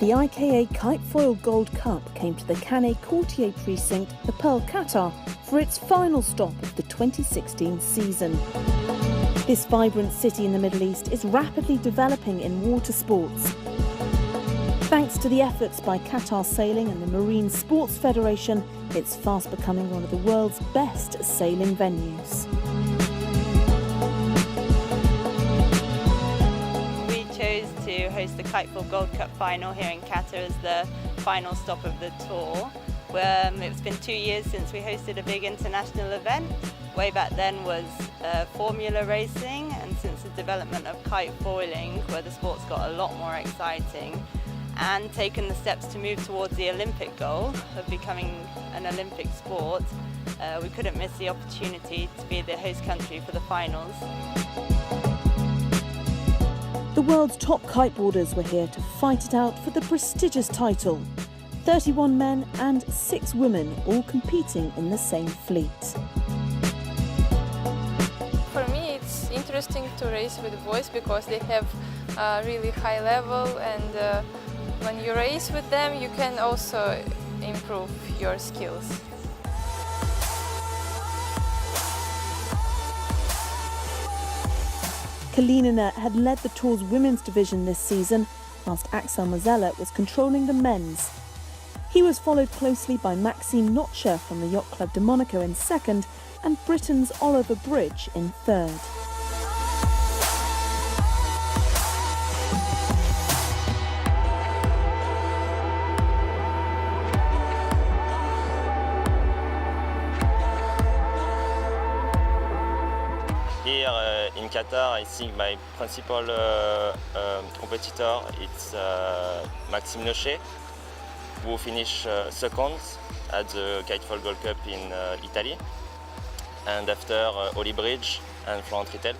The IKA Kitefoil Gold Cup came to the Qatar precinct, the Pearl Qatar, for its final stop of the 2016 season. This vibrant city in the Middle East is rapidly developing in water sports. Thanks to the efforts by Qatar Sailing and the Marine Sports Federation, it's fast becoming one of the world's best sailing venues. We chose to host the Kitefoil Gold Cup final here in Qatar as the final stop of the tour. It's been 2 years since we hosted a big international event. Way back then was formula racing, and since the development of kitefoiling, where the sport's got a lot more exciting, and taken the steps to move towards the Olympic goal of becoming an Olympic sport, we couldn't miss the opportunity to be the host country for the finals. The world's top kiteboarders were here to fight it out for the prestigious title. 31 men and 6 women, all competing in the same fleet. For me, it's interesting to race with boys because they have a really high level, and when you race with them, you can also improve your skills. Kalinina had led the tour's women's division this season, whilst Axel Mazella was controlling the men's. He was followed closely by Maxime Notcher from the Yacht Club de Monaco in second, and Britain's Oliver Bridge in third. Here in Qatar, I think my principal competitor is Maxime Notcher, who finished second at the Kitefoil Gold Cup in Italy, and after Oli Bridge and Florent Rittel.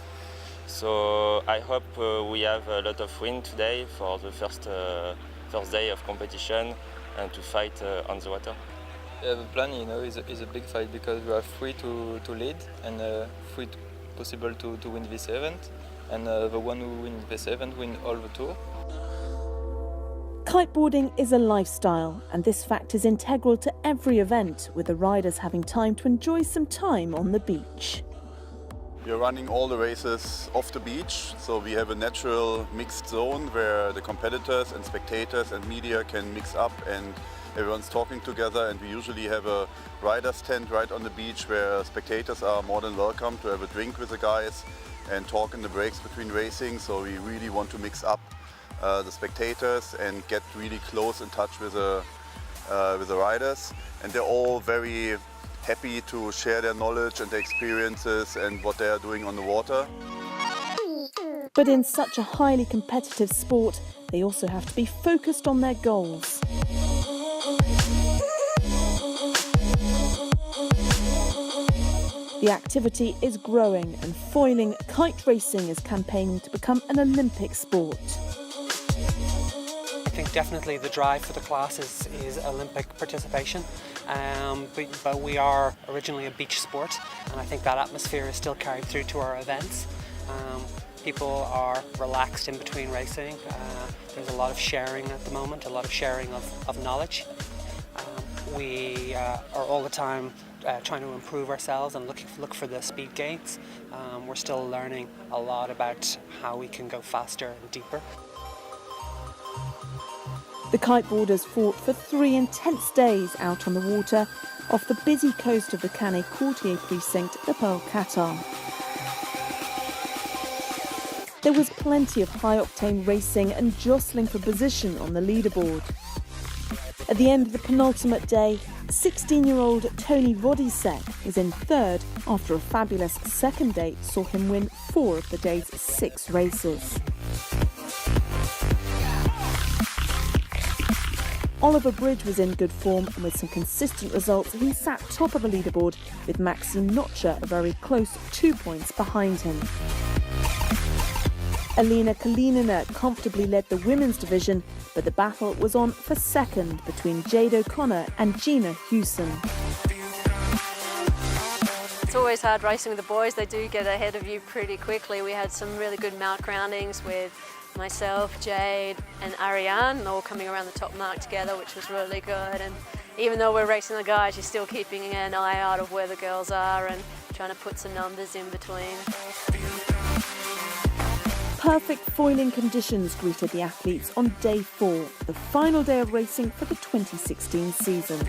So I hope we have a lot of win today for the first day of competition and to fight on the water. Yeah, the plan, is a big fight because we are free to lead and free possible to win this event, and the one who wins this event win all the tour. Kiteboarding is a lifestyle, and this fact is integral to every event, with the riders having time to enjoy some time on the beach. We are running all the races off the beach, so we have a natural mixed zone where the competitors and spectators and media can mix up and everyone's talking together, and we usually have a rider's tent right on the beach where spectators are more than welcome to have a drink with the guys and talk in the breaks between racing. So we really want to mix up the spectators and get really close in touch with the riders, and they're all very happy to share their knowledge and their experiences and what they are doing on the water. But in such a highly competitive sport, they also have to be focused on their goals. The activity is growing, and foiling kite racing is campaigning to become an Olympic sport. I think definitely the drive for the class is Olympic participation, but we are originally a beach sport, and I think that atmosphere is still carried through to our events. People are relaxed in between racing. There's a lot of sharing at the moment, a lot of sharing of knowledge. We are all the time trying to improve ourselves and look for the speed gains. We're still learning a lot about how we can go faster and deeper. The kiteboarders fought for 3 intense days out on the water off the busy coast of the Qatar precinct, the Pearl Qatar. There was plenty of high-octane racing and jostling for position on the leaderboard. At the end of the penultimate day, 16-year-old Tony Vodisek was in third after a fabulous second day saw him win 4 of the day's 6 races. Oliver Bridge was in good form, and with some consistent results, he sat top of the leaderboard with Maxime Notcher a very close 2 points behind him. Alina Kalinina comfortably led the women's division, but the battle was on for second between Jade O'Connor and Gina Hewson. It's always hard racing with the boys. They do get ahead of you pretty quickly. We had some really good mount groundings with myself, Jade and Ariane all coming around the top mark together, which was really good. And even though we're racing the guys, you're still keeping an eye out of where the girls are and trying to put some numbers in between. Perfect foiling conditions greeted the athletes on day 4, the final day of racing for the 2016 season.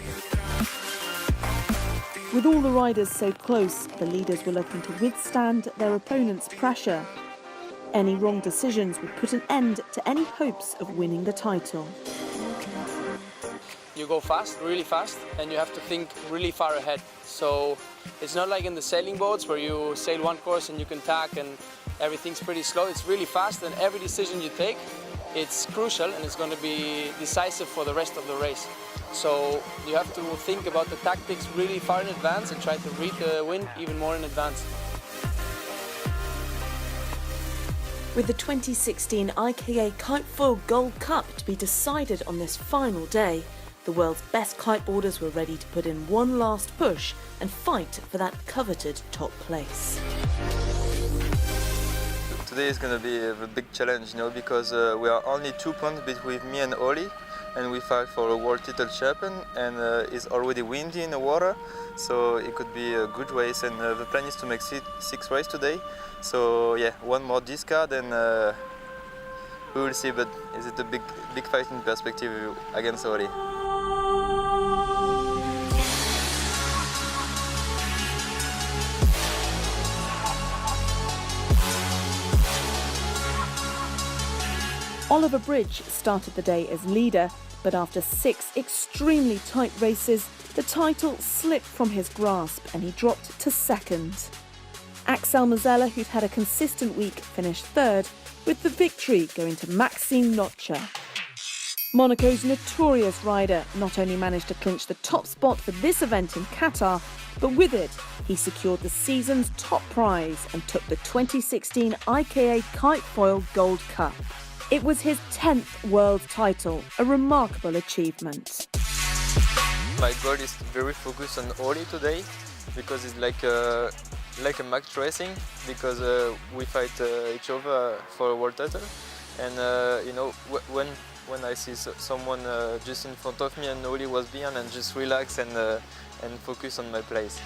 With all the riders so close, the leaders were looking to withstand their opponents' pressure. Any wrong decisions would put an end to any hopes of winning the title. You go fast, really fast, and you have to think really far ahead. So it's not like in the sailing boats where you sail one course and you can tack and everything's pretty slow. It's really fast, and every decision you take, it's crucial and it's going to be decisive for the rest of the race. So you have to think about the tactics really far in advance and try to read the wind even more in advance. With the 2016 IKA Kitefoil Gold Cup to be decided on this final day, the world's best kiteboarders were ready to put in one last push and fight for that coveted top place. Today is going to be a big challenge, because we are only 2 points between me and Oli, and we fight for a world title champion, and it's already windy in the water, so it could be a good race, and the plan is to make 6 races today. So yeah, one more discard, and we will see, but is it a big fight in perspective against Oli? Oliver Bridge started the day as leader, but after 6 extremely tight races, the title slipped from his grasp and he dropped to second. Axel Mazzella, who'd had a consistent week, finished third, with the victory going to Maxime Notcher. Monaco's notorious rider not only managed to clinch the top spot for this event in Qatar, but with it, he secured the season's top prize and took the 2016 IKA Kitefoil Gold Cup. It was his 10th world title, a remarkable achievement. My goal is very focused on Oli today, because it's like a match racing, because we fight each other for a world title. And when I see someone just in front of me and Oli was behind, and just relax and focus on my place.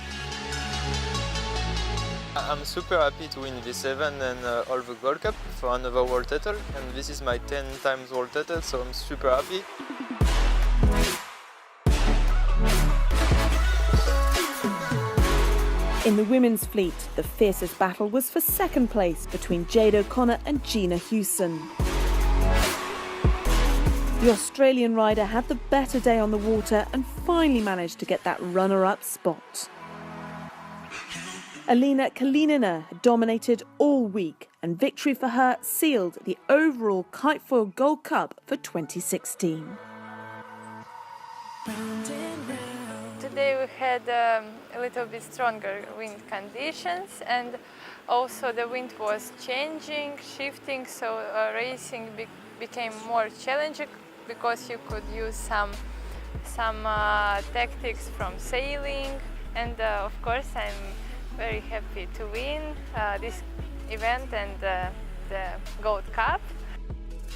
I'm super happy to win this event and all the Gold Cup for another world title, and this is my 10 times world title, so I'm super happy. In the women's fleet, the fiercest battle was for second place between Jade O'Connor and Gina Hewson. The Australian rider had the better day on the water and finally managed to get that runner-up spot. Alina Kalinina had dominated all week, and victory for her sealed the overall Kitefoil Gold Cup for 2016. Today we had a little bit stronger wind conditions, and also the wind was changing, shifting, so racing became more challenging because you could use some tactics from sailing, and of course I'm very happy to win this event and the Gold Cup.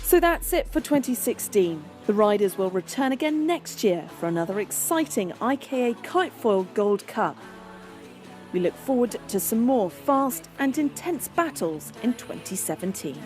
So that's it for 2016. The riders will return again next year for another exciting IKA Kitefoil Gold Cup. We look forward to some more fast and intense battles in 2017.